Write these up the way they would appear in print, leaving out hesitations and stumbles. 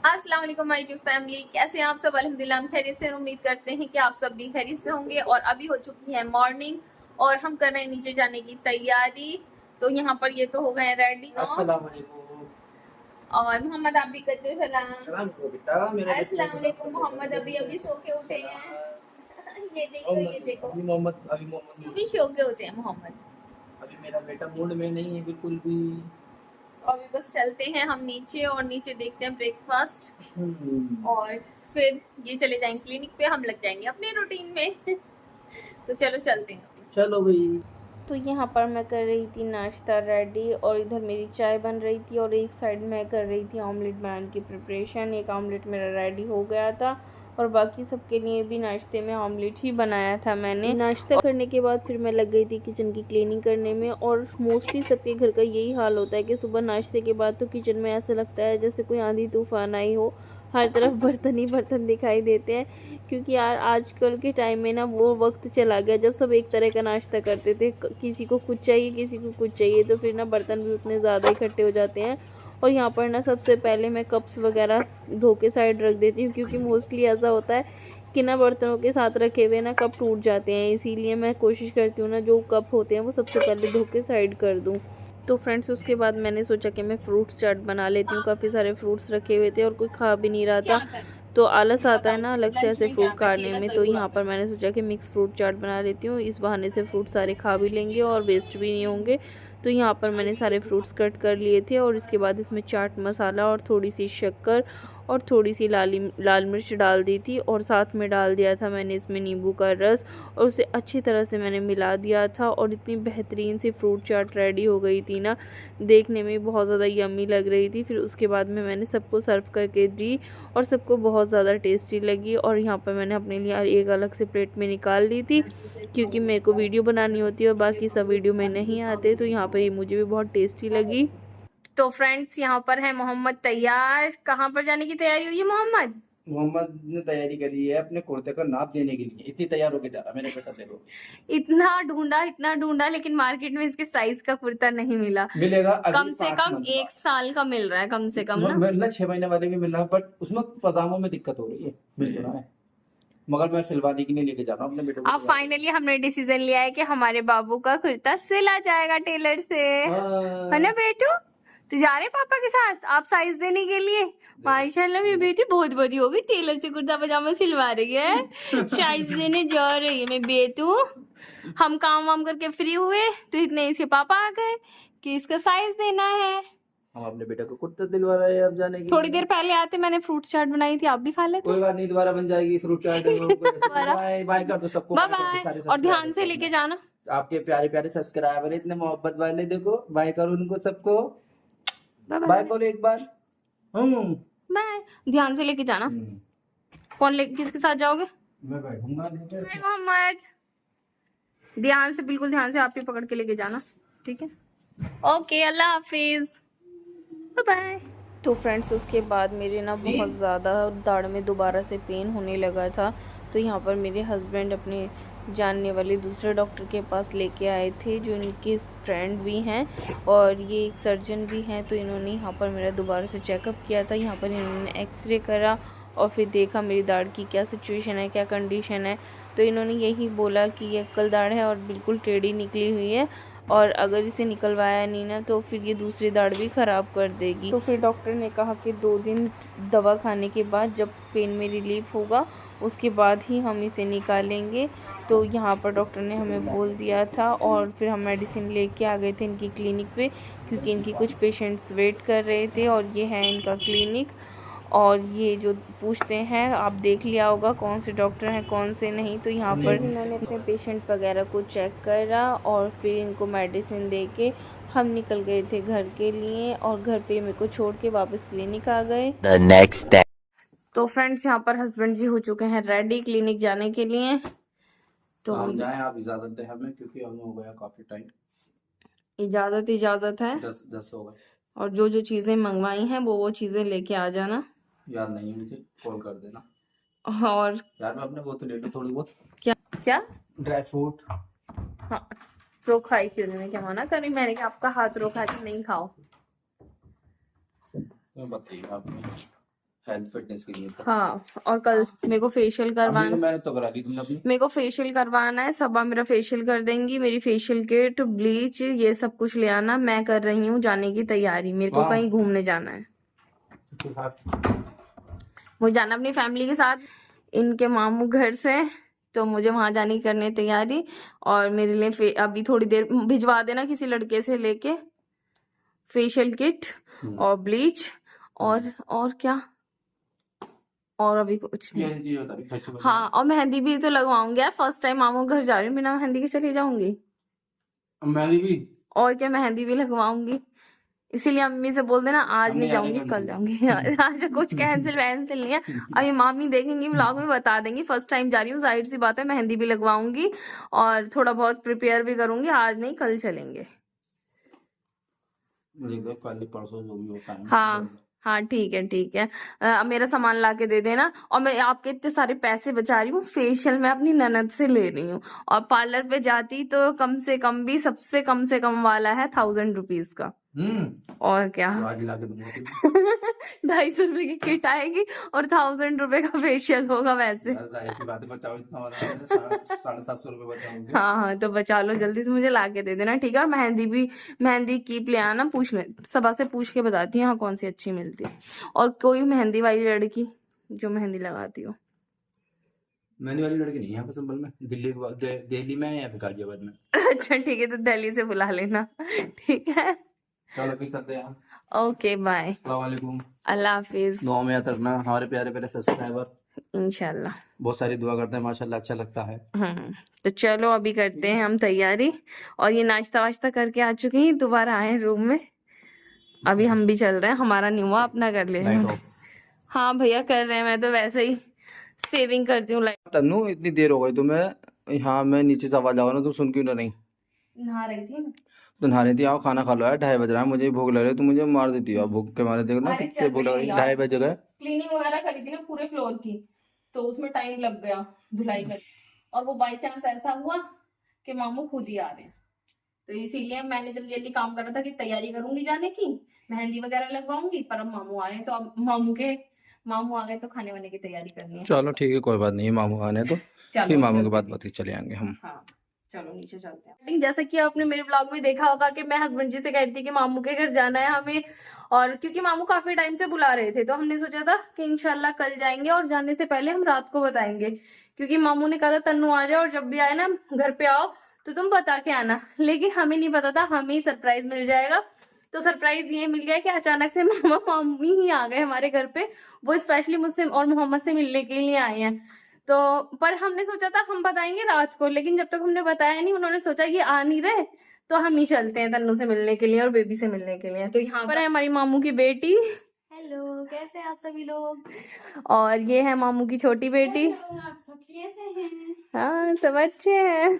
अस्सलाम वालेकुम my YouTube family, कैसे हैं आप सब। अल्हम्दुलिल्लाह हम खैरियत से हैं। उम्मीद करते हैं कि आप सब भी खैरियत से होंगे। और अभी हो चुकी है मॉर्निंग और हम कर रहे हैं नीचे जाने की तैयारी। तो यहाँ पर ये तो हो गए हैं रेडी। अस्सलाम वालेकुम। और मोहम्मद आप भी करते हो सलाम। सलाम करो बेटा। मेरा अस्सलाम वालेकुम। मोहम्मद अभी अभी सो के उठे हैं। ये देखो ये देखो, अभी मोहम्मद अभी सो के होते हैं मोहम्मद। अभी मेरा बेटा मूड में नहीं है बिल्कुल भी। अभी बस चलते हैं हम नीचे और नीचे देखते हैं ब्रेकफास्ट और फिर ये चले जाएंगे क्लिनिक पे। हम लग जाएंगे अपने रूटीन में। तो चलो चलते हैं अभी। चलो भाई। तो यहाँ पर मैं कर रही थी नाश्ता रेडी और इधर मेरी चाय बन रही थी और एक साइड मैं कर रही थी ऑमलेट बनाने की प्रिपरेशन। एक ऑमलेट मेरा रेडी हो गया था और बाकी सबके लिए भी नाश्ते में ऑमलेट ही बनाया था मैंने। नाश्ता करने के बाद फिर मैं लग गई थी किचन की क्लीनिंग करने में। और मोस्टली सबके घर का यही हाल होता है कि सुबह नाश्ते के बाद तो किचन में ऐसा लगता है जैसे कोई आंधी तूफान आई हो, हर तरफ बर्तन ही बर्तन दिखाई देते हैं। क्योंकि यार आजकल के टाइम में ना वो वक्त चला गया जब सब एक तरह का नाश्ता करते थे। किसी को कुछ चाहिए किसी को कुछ चाहिए, तो फिर ना बर्तन भी उतने ज़्यादा इकट्ठे हो जाते हैं। और यहाँ पर ना सबसे पहले मैं कप्स वगैरह धो के साइड रख देती हूँ, क्योंकि मोस्टली ऐसा होता है कि ना बर्तनों के साथ रखे हुए ना कप टूट जाते हैं। इसीलिए मैं कोशिश करती हूँ ना जो कप होते हैं वो सबसे पहले धो के साइड कर दूँ। तो फ्रेंड्स उसके बाद मैंने सोचा कि मैं फ्रूट्स चाट बना लेती हूँ। काफ़ी सारे फ्रूट्स रखे हुए थे और कोई खा भी नहीं रहा था, तो आलस आता है ना अलग से ऐसे फ्रूट काटने में। तो यहाँ पर मैंने सोचा कि मिक्स फ्रूट चाट बना लेती हूँ। इस बहाने से फ्रूट सारे खा भी लेंगे और वेस्ट भी नहीं होंगे। तो यहाँ पर मैंने सारे फ्रूट्स कट कर लिए थे और इसके बाद इसमें चाट मसाला और थोड़ी सी शक्कर और थोड़ी सी लाल मिर्च डाल दी थी और साथ में डाल दिया था मैंने इसमें नींबू का रस और उसे अच्छी तरह से मैंने मिला दिया था। और इतनी बेहतरीन सी फ्रूट चाट रेडी हो गई थी ना, देखने में बहुत ज़्यादा यम्मी लग रही थी। फिर उसके बाद में मैंने सबको सर्व करके दी और सबको बहुत ज़्यादा टेस्टी लगी। और यहाँ पर मैंने अपने लिए एक अलग से प्लेट में निकाल ली थी, क्योंकि मेरे को वीडियो बनानी होती है और बाकी सब वीडियो में नहीं आते। तो यहाँ पर ये मुझे भी बहुत टेस्टी लगी। तो फ्रेंड्स यहाँ पर है मोहम्मद तैयार। कहाँ पर जाने की तैयारी हुई है मोहम्मद? मोहम्मद ने तैयारी करी है अपने कुर्ते का नाप देने के लिए। इतनी तैयार होके जा रहा मेरा बेटा। देखो इतना ढूंढा लेकिन मार्केट में इसके साइज का कुर्ता नहीं मिला। मिलेगा कम से कम 1 साल का मिल रहा है कम से कम ना। मिलना 6 महीने वाले भी मिल रहा है, बट उसमें पजामों में दिक्कत हो रही है। मिल तो रहा है मगर मैं सिलवाने के लिए लेके जा रहा हूँ अपने बेटे को। अब फाइनली हमने डिसीजन लिया है कि हमारे बाबू का कुर्ता सिला जाएगा टेलर से, है ना बेटू? तो जा रहे पापा के साथ आप साइज देने के लिए। माशाल्लाह मेरी बेटी बहुत बड़ी हो गई, टेलर से कुर्ता पजामा सिलवा रही है, साइज देने जा रही है। मैं बेटू हम काम वाम करके फ्री हुए तो इतने इसके पापा आ गए कि इसका साइज देना है। हम अपने बेटे को कुर्ता दिलवा रहे हैं अब जाने की। थोड़ी देर पहले आते मैंने फ्रूट चाट बनाई थी, आप भी खा लेते। कोई बात नहीं, दोबारा बन जाएगी फ्रूट चाट। बाय बाय कर दो सबको। बाय बाय और ध्यान से लेके जाना। आपके प्यारे प्यारे सब्सक्राइबर इतने मोहब्बत वाले, देखो बाय करो उनको सबको। बाय बाय करो एक बार। बाय, ध्यान से लेके जाना। कौन ले किसके साथ जाओगे? मैं बैठूंगा मोहम्मद ध्यान से, बिल्कुल ध्यान से, आप ही पकड़ के लेके जाना, ठीक है? ओके अल्लाह हाफिज, बाय बाय। तो फ्रेंड्स उसके बाद मेरे ना बहुत ज़्यादा दाढ़ में दोबारा से पेन होने लगा था। तो यहाँ पर मेरे हस्बैंड अपने जानने वाले दूसरे डॉक्टर के पास लेके आए थे, जो इनके फ्रेंड भी हैं और ये एक सर्जन भी हैं। तो इन्होंने यहाँ पर मेरा दोबारा से चेकअप किया था। यहाँ पर इन्होंने एक्सरे करा और फिर देखा मेरी दाढ़ की क्या सिचुएशन है, क्या कंडीशन है। तो इन्होंने यही बोला कि ये अक्ल दाढ़ है और बिल्कुल टेढ़ी निकली हुई है, और अगर इसे निकलवाया नहीं ना तो फिर ये दूसरी दाढ़ भी ख़राब कर देगी। तो फिर डॉक्टर ने कहा कि 2 दिन दवा खाने के बाद जब पेन में रिलीफ होगा उसके बाद ही हम इसे निकालेंगे। तो यहाँ पर डॉक्टर ने हमें बोल दिया था और फिर हम मेडिसिन लेके आ गए थे इनकी क्लिनिक पे, क्योंकि इनकी कुछ पेशेंट्स वेट कर रहे थे। और ये है इनका क्लिनिक, और ये जो पूछते हैं आप देख लिया होगा कौन से डॉक्टर हैं कौन से नहीं। तो यहाँ पर इन्होंने अपने पेशेंट वगैरह को चेक करा और फिर इनको मेडिसिन दे के हम निकल गए थे घर के लिए, और घर पे मेरे को छोड़ के वापस क्लिनिक आ गए। Next day. तो फ्रेंड्स यहाँ पर हस्बैंड जी हो चुके हैं रेडी क्लिनिक जाने के लिए। तो हम जाएं, आप इजाजत दें हमें, क्योंकि हमें हो गया काफी टाइम। इजाजत है 10 हो गए। और जो जो चीजें मंगवाई हैं वो चीजें लेके आ जाना। याद नहीं है मुझे, कॉल कर देना। और यार मैं अपने वो तो ले लूं थोड़ी बहुत। क्या क्या ड्राई फ्रूट। हाँ, रोका ही क्यों नहीं, क्या मना करी मैंने कि आपका हाथ रोका है कि नहीं खाओ। तो बताइए आपने। हेल्थ फिटनेस के लिए तो। हाँ, और कल मेरे को फेशियल अम्मी करवाना, को मैंने तो करा ली, तुमने अपनी? मेरे को फेशियल करवाना है। सबा मेरा फेशियल कर देंगी, मेरी फेशियल किट, ब्लीच, ये सब कुछ ले आना। मैं कर रही हूँ जाने की तैयारी, मेरे को वाह। कहीं घूमने जाना है। उसके साथ मुझे जाना अपनी फैमिली के साथ, इनके मामू घर से, तो मुझे वहां जाने की करनी है तैयारी। और मेरे लिए अभी थोड़ी देर भिजवा देना किसी लड़के से लेके फेशियल किट और ब्लीच और क्या, और अभी कुछ नहीं। ये चीज बता रही फेस्टिवल हाँ, और मेहंदी भी तो लगवाऊंगी यार, फर्स्ट टाइम मामू घर जा रही हूँ, बिना मेहंदी के चली जाऊंगी। मेहंदी भी। और क्या, मेहंदी भी लगवाऊंगी। इसीलिए अम्मी से बोल देना आज अम्मी नहीं आ जाऊंगी, जाएगी कल हमसे। जाऊंगी। आज कुछ कैंसिल वैंसिल नहीं है। अभी मामी देखेंगी व्लॉग में, बता देंगी फर्स्ट टाइम जा रही हूँ, जाहिर सी बात है मेहंदी भी लगवाऊंगी और थोड़ा बहुत प्रिपेयर भी करूंगी। आज नहीं, कल चलेंगे। मुझे तो कल परसों जो भी होता है। हाँ हाँ, ठीक है ठीक है। अब मेरा सामान ला के दे देना। और मैं आपके इतने सारे पैसे बचा रही हूँ, फेशियल मैं अपनी ननद से ले रही हूँ, और पार्लर पे जाती तो कम से कम भी, सबसे कम से कम वाला है 1000 रुपीज का। और क्या, तो आज ला के दूंगा तुझे। 250 रुपए की किट आएगी और 1000 रुपए का फेशियल होगा वैसे। यार जाहिर सी बात है, बचाओ इतना हो रहा है, 750 रुपए बचाऊंगे। हाँ हाँ, तो बचा लो, जल्दी से मुझे ला के दे देना, ठीक है। और मेहंदी भी, मेहंदी कीप ले आना, पूछ ले, सबा से पूछ के बताती हूँ हाँ कौन सी अच्छी मिलती है। और कोई मेहंदी वाली लड़की जो मेहंदी लगाती हो। मेहंदी वाली लड़की नहीं है यहाँ पे संभल में, दिल्ली में है या फिर गाजियाबाद में। अच्छा ठीक है, तो दिल्ली से बुला लेना, ठीक है। चलो फिर चलते हैं। ओके बाय, अस्सलाम वालेकुम। अल्लाह हाफिज। दुआ में याद रखना हमारे प्यारे प्यारे सब्सक्राइबर, इंशाल्लाह। बहुत सारी दुआ करते हैं, माशाल्लाह अच्छा लगता है। तो चलो अभी करते हैं हम तैयारी। और ये नाश्ता वाश्ता करके आ चुके हैं, दोबारा आए रूम में। अभी हम भी चल रहे हैं, हमारा नहीं हुआ, अपना कर ले। Light of. हाँ भैया कर रहे हैं, मैं तो वैसे ही सेविंग करती हूँ लाइट। तन्नू इतनी देर हो गई तुम्हें, यहाँ मैं नीचे से आवाज आवा ना, तुम सुन क्यों ना रही? नहा रही थी मैं। तो नहा रही थी, आओ खाना खा लो यार, 2:30 बज रहा है, मुझे भी भूख लग रही है, तुम मुझे मार देती हो आप भूख के मारे, देखो ना अरे कितने चल भूख लग रही रही है है, यार। 2:30 बज गए। क्लीनिंग वगैरह करी थी ना पूरे फ्लोर की, तो उसमें टाइम लग गया धुलाई कर। और वो बाई चांस ऐसा हुआ कि मामू खुद ही आ रहे हैं, तो इसीलिए मैंने जल्दी जल्दी काम कर रहा था कि तैयारी करूंगी जाने की, मेहंदी वगैरह लगवाऊंगी। पर अब मामू आ रहे हैं, तो अब मामू आ गए तो खाने वाने की तैयारी करनी है। चलो ठीक है, कोई बात नहीं, मामू आने तो चलो, फिर मामू के चलते बाद हैं। बात चले आएंगे हम। हाँ चलो नीचे चलते हैं। जैसा कि आपने मेरे ब्लॉग में देखा होगा कि मैं हस्बैंड जी से कह रही थी कि मामू के घर जाना है हमें, और क्योंकि मामू काफी टाइम से बुला रहे थे, तो हमने सोचा था कि इंशाल्लाह कल जाएंगे, और जाने से पहले हम रात को बताएंगे, क्योंकि मामू ने कहा था तन्नू आ जाओ, और जब भी आए ना घर पे आओ तो तुम बता के आना। लेकिन हमें नहीं पता था, हमें सरप्राइज मिल जाएगा। तो सरप्राइज ये मिल गया कि अचानक से मामा मामी ही आ गए हमारे घर पे। वो स्पेशली मुझसे और मोहम्मद से मिलने के लिए आए हैं। तो पर हमने सोचा था हम बताएंगे रात को, लेकिन जब तक हमने बताया नहीं, उन्होंने सोचा कि आ नहीं रहे तो हम ही चलते हैं तन्नू से मिलने के लिए और बेबी से मिलने के लिए। तो यहाँ पर है हमारी मामू की बेटी। हेलो, कैसे हैं आप सभी लोग? और ये है मामू की छोटी बेटी। आप सब कैसे हैं? हाँ सब अच्छे हैं।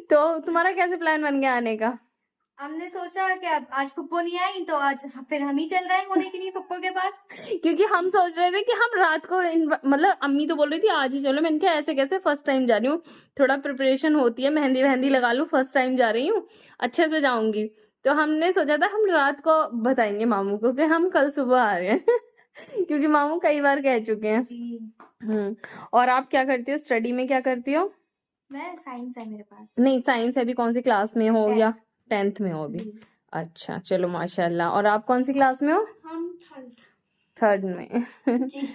तो तुम्हारा कैसे प्लान बन गया आने का? हमने सोचा कि आज पप्पो नहीं आई, तो आज फिर हम ही चल रहे हैं होने के लिए पप्पो के पास। क्योंकि हम सोच रहे थे कि हम रात को मतलब अम्मी तो बोल रही थी आज ही चलो, मैंने कहा ऐसे कैसे, फर्स्ट टाइम जा रही हूँ, थोड़ा प्रिपरेशन होती है, मेहंदी वहंदी लगा लूँ, फर्स्ट टाइम जा रही हूँ, अच्छे से जाऊंगी। तो हमने सोचा था हम रात को बताएंगे मामू को कि हम कल सुबह आ रहे हैं। क्योंकि मामू कई बार कह चुके हैं। और आप क्या करती हो, स्टडी में क्या करती हो? मैं साइंस है मेरे पास। नहीं साइंस है, अभी कौन सी क्लास में हो? या 10th में हो अभी? अच्छा चलो माशाल्लाह। और आप कौन सी क्लास में हो? हम थर्ड में। जी।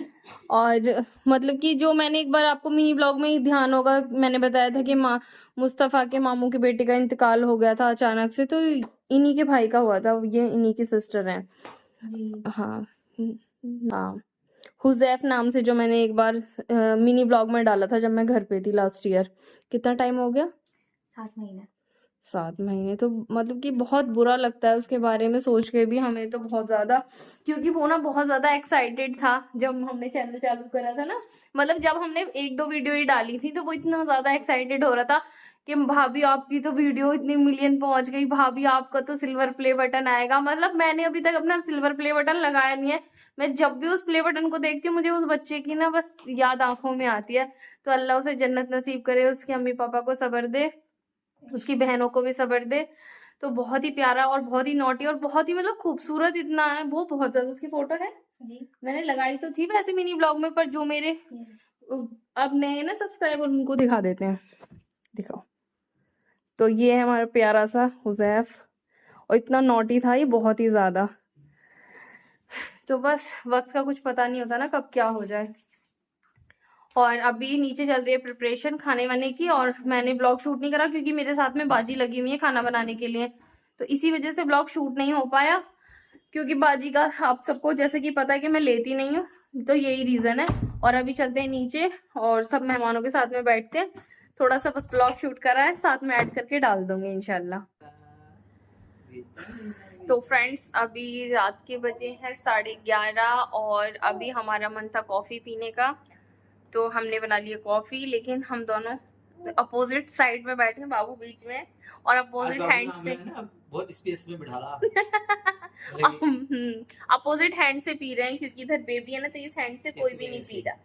और मतलब कि जो मैंने एक बार आपको मिनी ब्लॉग में ही ध्यान होगा, मैंने बताया था कि मुस्तफ़ा के मामू के बेटे का इंतकाल हो गया था अचानक से, तो इन्हीं के भाई का हुआ था, ये इन्हीं की सिस्टर हैं। जी। हाँ हाँ, हुजैफ नाम से, जो मैंने एक बार मिनी ब्लॉग में डाला था जब मैं घर पे थी लास्ट ईयर। कितना टाइम हो गया? 7 महीने। 7 महीने। तो मतलब कि बहुत बुरा लगता है उसके बारे में सोच के भी हमें तो बहुत ज्यादा, क्योंकि वो ना बहुत ज्यादा एक्साइटेड था जब हमने चैनल चालू करा था ना, मतलब जब हमने 1-2 वीडियो ही डाली थी, तो वो इतना ज्यादा एक्साइटेड हो रहा था कि भाभी आपकी तो वीडियो इतनी मिलियन पहुंच गई, भाभी आपका तो सिल्वर प्ले बटन आएगा। मतलब मैंने अभी तक अपना सिल्वर प्ले बटन लगाया नहीं है। मैं जब भी उस प्ले बटन को देखती हूँ, मुझे उस बच्चे की ना बस याद आंखों में आती है। तो अल्लाह उसे जन्नत नसीब करे, उसके अम्मी पापा को सब्र दे, उसकी बहनों को भी सब्र दे। तो बहुत ही प्यारा और बहुत ही नॉटी और बहुत ही मतलब खूबसूरत इतना है वो, बहुत ज्यादा। उसकी फोटो है जी मैंने लगाई तो थी वैसे मिनी ब्लॉग में, पर जो मेरे अब नए ना सब्सक्राइबर उनको दिखा देते हैं। दिखाओ। तो ये है हमारा प्यारा सा हुज़ैफ, और इतना नॉटी था ये, बहुत ही ज्यादा। तो बस वक्त का कुछ पता नहीं होता ना कब क्या हो जाए। और अभी नीचे चल रही है प्रिपरेशन खाने वाने की, और मैंने ब्लॉग शूट नहीं करा क्योंकि मेरे साथ में बाजी लगी हुई है खाना बनाने के लिए, तो इसी वजह से ब्लॉग शूट नहीं हो पाया। क्योंकि बाजी का आप सबको जैसे कि पता है कि मैं लेती नहीं हूँ, तो यही रीजन है। और अभी चलते हैं नीचे और सब मेहमानों के साथ में बैठते हैं, थोड़ा सा बस ब्लॉग शूट करा है, साथ में ऐड करके डाल दूंगी इंशाल्लाह। तो फ्रेंड्स अभी रात के बजे हैं 11:30, और अभी हमारा मन था कॉफ़ी पीने का, तो हमने बना लिया कॉफ़ी। लेकिन हम दोनों अपोजिट साइड में बैठे हैं, बाबू बीच में, और अपोजिट हैंड से बहुत स्पेस में बिठा रहा अपोजिट हैंड से पी रहे हैं, क्योंकि इधर बेबी है ना, तो इस हैंड से कोई भी नहीं पी रहा।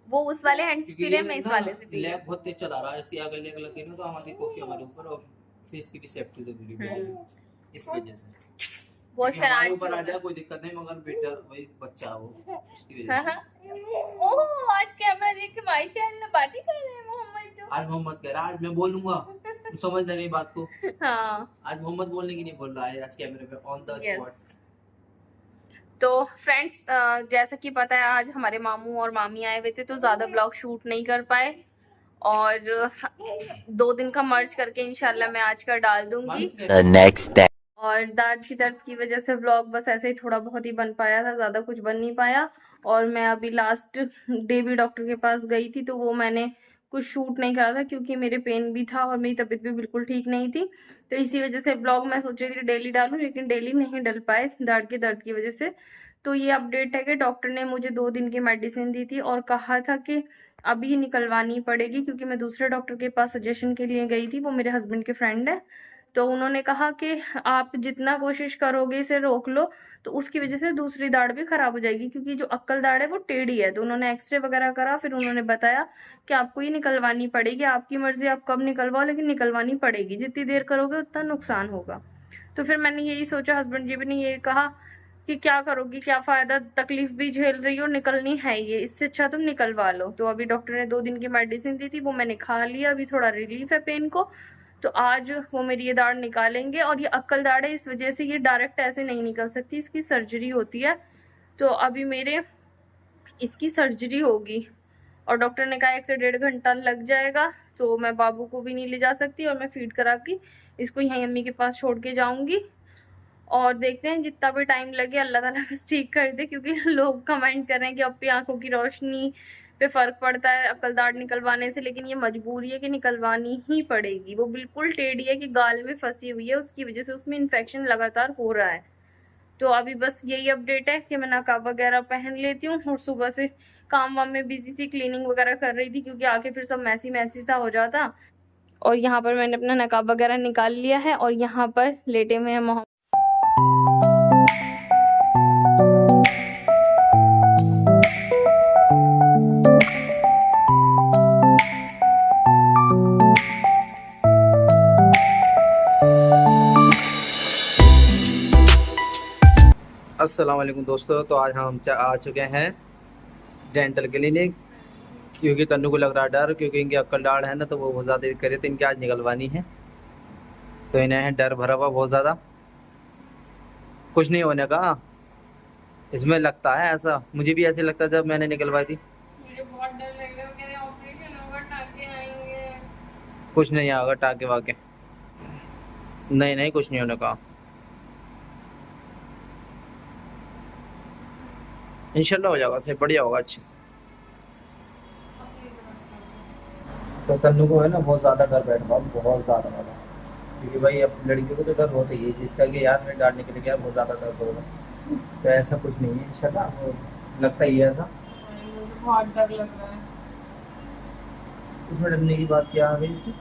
वो उस वाले हैंड से पी रहे हैं, मैं इस वाले से पी रही हूँ। लेग बहुत तेज चला रहा है, इसकी अगर लेग लगे ना तो हमारी कॉफी हमारे ऊपर, और फिर इसकी भी सेफ्टी जरूरी है इस वजह से। बहुत हमारे ऊपर शरारती आ जाए कोई दिक्कत नहीं, मगर बेटा वही बच्चा हो उसकी वजह हाँ, से। हाँ। ओह आज कैमरा देख के माशाल्लाह बात ही कर रहे हैं मोहम्मद तो। आज मोहम्मद कह रहा है आज मैं बोलूंगा, तुम समझ नहीं बात को। हाँ आज मोहम्मद बोलने की नहीं बोल रहा है, आज कैमरे पे ऑन द स्पॉट। तो फ्रेंड्स जैसा कि पता है आज हमारे मामू और मामी आए हुए थे, तो ज्यादा ब्लॉग शूट नहीं कर पाए, और 2 दिन का मर्ज करके इंशाल्लाह मैं आज का डाल दूंगी। Next day. और दर्द की वजह से व्लॉग बस ऐसे ही थोड़ा बहुत ही बन पाया था, ज़्यादा कुछ बन नहीं पाया। और मैं अभी लास्ट डे भी डॉक्टर के पास गई थी, तो वो मैंने कुछ शूट नहीं करा था क्योंकि मेरे पेन भी था और मेरी तबीयत भी बिल्कुल ठीक नहीं थी। तो इसी वजह से ब्लॉग मैं सोच रही थी डेली डालूं, लेकिन डेली नहीं डल पाए दर्द की वजह से। तो ये अपडेट है कि डॉक्टर ने मुझे 2 दिन की मेडिसिन दी थी और कहा था कि अभी निकलवानी पड़ेगी, क्योंकि मैं दूसरे डॉक्टर के पास सजेशन के लिए गई थी, वो मेरे हस्बैंड के फ्रेंड है। तो उन्होंने कहा कि आप जितना कोशिश करोगे इसे रोक लो, तो उसकी वजह से दूसरी दाढ़ भी खराब हो जाएगी, क्योंकि जो अक्कल दाढ़ है वो टेढ़ी है। तो उन्होंने एक्सरे वगैरह करा, फिर उन्होंने बताया कि आपको ये निकलवानी पड़ेगी, आपकी मर्जी आप कब निकलवाओ, लेकिन निकलवानी पड़ेगी, जितनी देर करोगे उतना नुकसान होगा। तो फिर मैंने यही सोचा, हस्बैंड जी भी ने ये कहा कि क्या करोगी, क्या फ़ायदा, तकलीफ भी झेल रही हो, निकलनी है ये, इससे अच्छा तुम निकलवा लो। तो अभी डॉक्टर ने 2 दिन की मेडिसिन दी थी, वो मैंने खा लिया, अभी थोड़ा रिलीफ है पेन को। तो आज वो मेरी ये दाढ़ निकालेंगे, और ये अक्कल दाढ़ है, इस वजह से ये डायरेक्ट ऐसे नहीं निकल सकती, इसकी सर्जरी होती है। तो अभी मेरे इसकी सर्जरी होगी, और डॉक्टर ने कहा 1 से 1.5 घंटा लग जाएगा। तो मैं बाबू को भी नहीं ले जा सकती, और मैं फीड करा के इसको यहीं अम्मी के पास छोड़ के जाऊंगी। और देखते हैं जितना भी टाइम लगे, अल्लाह ताला बस ठीक कर दे, क्योंकि लोग कमेंट कर रहे हैं कि अब भी आंखों की रोशनी पे फ़र्क पड़ता है अक्ल दाढ़ निकलवाने से, लेकिन ये मजबूरी है कि निकलवानी ही पड़ेगी। वो बिल्कुल टेढ़ी है कि गाल में फंसी हुई है, उसकी वजह से उसमें इन्फेक्शन लगातार हो रहा है। तो अभी बस यही अपडेट है कि मैं नकाब वगैरह पहन लेती हूँ, और सुबह से काम वाम में बिजी सी, क्लीनिंग वगैरह कर रही थी, क्योंकि आके फिर सब मैसी मैसी सा हो जाता। और यहाँ पर मैंने अपना नकाब वगैरह निकाल लिया है, और यहाँ पर लेटे हुए हैं मोहम्मद। अस्सलाम वालेकुम दोस्तों, तो आज हम आ चुके हैं डेंटल क्लिनिक, क्योंकि तन्नू को लग रहा डर, क्योंकि इनकी अक्ल दाढ़ है ना, तो वो बहुत ज़्यादा दिक्कत है, तो इनकी आज निकलवानी है। तो इन्हें है डर भरा हुआ बहुत ज़्यादा, कुछ नहीं होने का इसमें लगता है ऐसा, मुझे भी ऐसे लगता जब मैंने निकलवाई थी। मुझे बहुत डर लग रहा है, कह रहे ऑपरेशन होगा, टाँके आएंगे। कुछ नहीं आएगा टाँके वाके, नहीं कुछ नहीं होने का, इंशाल्लाह हो जाएगा, सही बढ़िया होगा अच्छे से। तो तन्नू को है ना बहुत ज़्यादा डर बैठ रहा, बहुत ज़्यादा वाला, क्योंकि भाई अब लड़कियों को तो डर होता ही है जिसका कि यार मैं डांट निकल गया, बहुत ज़्यादा दर्द होगा। तो ऐसा कुछ नहीं है इंशाल्लाह, वो लगता ही है ऐसा। मुझे बहुत डर लग रहा है। इसमें डरने की बात क्या आ गई इसमें?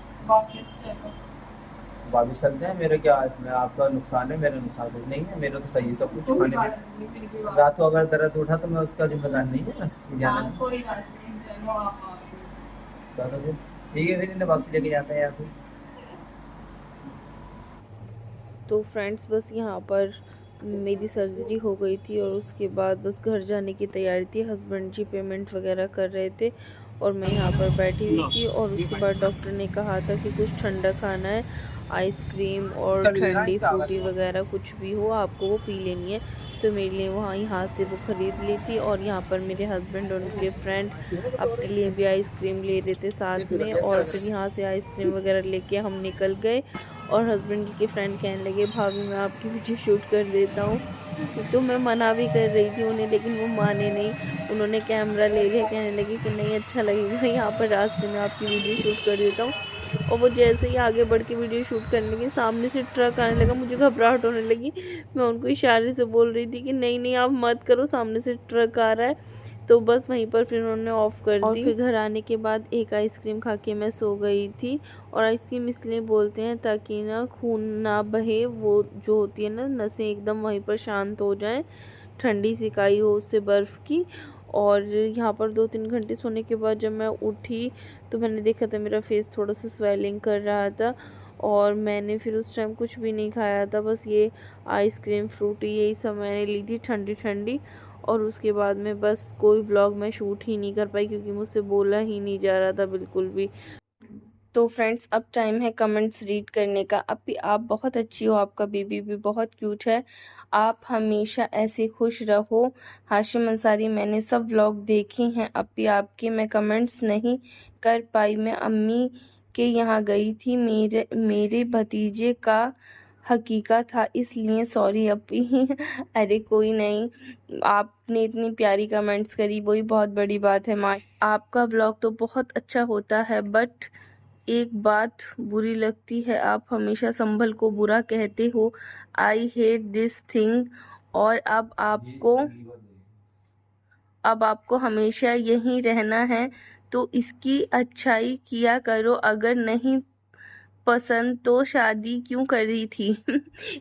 वापिस चलते हैं, मेरे क्या इसमें आपका नुकसान है, मेरा नुकसान कुछ नहीं है, मेरा तो सही है सब कुछ खाने में। रात को अगर दर्द उठा तो मैं उसका जिम्मेदार नहीं है ना, कोई बात नहीं, ठीक है, फिर इन्हें वापस लेके जाते हैं यहाँ से। तो फ्रेंड्स बस यहाँ पर मेरी सर्जरी हो गई थी और उसके बाद बस घर जाने की तैयारी थी। हस्बैंड जी पेमेंट वगैरह कर रहे थे और मैं यहाँ पर बैठी हुई थी। और उसके बाद डॉक्टर ने कहा था कि कुछ ठंडा खाना है, आइसक्रीम और ठंडी फ्रूटी वगैरह कुछ भी हो आपको वो पी लेनी है। तो मेरे लिए वहाँ यहाँ से वो ख़रीद ली थी। और यहाँ पर मेरे हस्बैंड और उनके फ्रेंड अपने लिए भी आइसक्रीम ले रहे थे साथ में। और फिर यहाँ से आइसक्रीम वगैरह लेके हम निकल गए। और हस्बैंड के फ्रेंड कहने लगे भाभी मैं आपकी वीडियो शूट कर देता हूँ। तो मैं मना भी कर रही थी उन्हें, लेकिन वो माने नहीं। उन्होंने कैमरा ले लिया, कहने लगे कि नहीं अच्छा लगेगा यहाँ पर रास्ते में आपकी वीडियो शूट कर देता हूँ। और वो जैसे ही आगे बढ़ के वीडियो शूट करने लगी, सामने से ट्रक आने लगा, मुझे घबराहट होने लगी। मैं उनको इशारे से बोल रही थी कि नहीं नहीं आप मत करो, सामने से ट्रक आ रहा है। तो बस वहीं पर फिर उन्होंने ऑफ़ कर दी। और फिर घर आने के बाद एक आइसक्रीम खा के मैं सो गई थी। और आइसक्रीम इसलिए बोलते हैं ताकि ना खून ना बहे, वो जो होती है ना नसें एकदम वहीं पर शांत हो जाएं, ठंडी सिकाई हो उससे बर्फ़ की। और यहाँ पर 2-3 घंटे सोने के बाद जब मैं उठी तो मैंने देखा था मेरा फेस थोड़ा सा स्वेलिंग कर रहा था। और मैंने फिर उस टाइम कुछ भी नहीं खाया था, बस ये आइसक्रीम फ्रूटी यही सब मैंने ली थी ठंडी ठंडी। और उसके बाद में बस कोई व्लॉग मैं शूट ही नहीं कर पाई क्योंकि मुझसे बोला ही नहीं जा रहा था बिल्कुल भी। तो फ्रेंड्स अब टाइम है कमेंट्स रीड करने का। अप्पी आप बहुत अच्छी हो, आपका बेबी भी बहुत क्यूट है, आप हमेशा ऐसे खुश रहो। हाशिम अंसारी मैंने सब व्लॉग देखे हैं अप्पी आपके, मैं कमेंट्स नहीं कर पाई, मैं अम्मी के यहाँ गई थी, मेरे भतीजे का हकीका था इसलिए सॉरी अप्पी। अरे कोई नहीं, आपने इतनी प्यारी कमेंट्स करी वही बहुत बड़ी बात है। माँ आपका व्लॉग तो बहुत अच्छा होता है, बट एक बात बुरी लगती है, आप हमेशा संभल को बुरा कहते हो, आई हेट दिस थिंग। और अब आपको हमेशा यहीं रहना है तो इसकी अच्छाई किया करो, अगर नहीं पसंद तो शादी क्यों करी थी।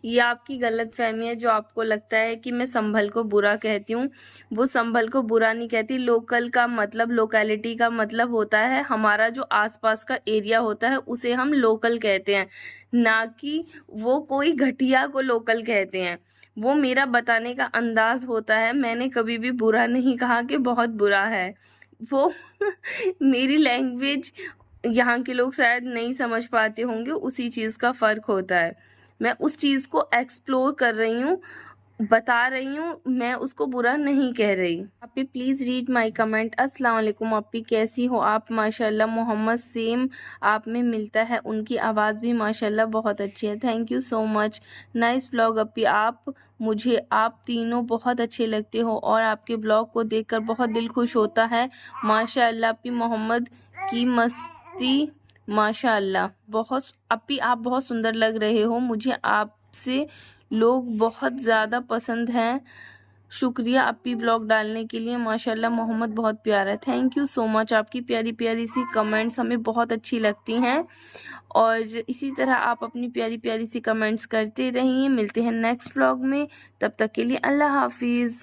ये आपकी गलतफहमी है, जो आपको लगता है कि मैं संभल को बुरा कहती हूँ, वो संभल को बुरा नहीं कहती। लोकल का मतलब, लोकेलिटी का मतलब होता है हमारा जो आसपास का एरिया होता है उसे हम लोकल कहते हैं, ना कि वो कोई घटिया को लोकल कहते हैं। वो मेरा बताने का अंदाज होता है, मैंने कभी भी बुरा नहीं कहा कि बहुत बुरा है। वो मेरी लैंग्वेज यहाँ के लोग शायद नहीं समझ पाते होंगे, उसी चीज़ का फ़र्क होता है। मैं उस चीज़ को एक्सप्लोर कर रही हूँ, बता रही हूँ, मैं उसको बुरा नहीं कह रही। अप्पी प्लीज़ रीड माय कमेंट। अस्सलाम वालेकुम अप्पी कैसी हो आप? माशाल्लाह मोहम्मद सेम आप में मिलता है, उनकी आवाज़ भी माशाल्लाह बहुत अच्छी है। Thank you so much, nice blog अप्पी। आप तीनों बहुत अच्छे लगते हो और आपके ब्लॉग को देखकर बहुत दिल खुश होता है। माशाल्लाह अप्पी मोहम्मद की मस्ती माशाल्लाह। बहुत अप्पी आप बहुत सुंदर लग रहे हो, मुझे आपसे लोग बहुत ज़्यादा पसंद हैं। शुक्रिया अप्पी ब्लॉग डालने के लिए, माशाल्लाह मोहम्मद बहुत प्यारा है। थैंक यू सो मच, आपकी प्यारी प्यारी सी कमेंट्स हमें बहुत अच्छी लगती हैं और इसी तरह आप अपनी प्यारी प्यारी सी कमेंट्स करते रहिए। मिलते हैं नेक्स्ट ब्लॉग में, तब तक के लिए अल्लाह हाफिज़।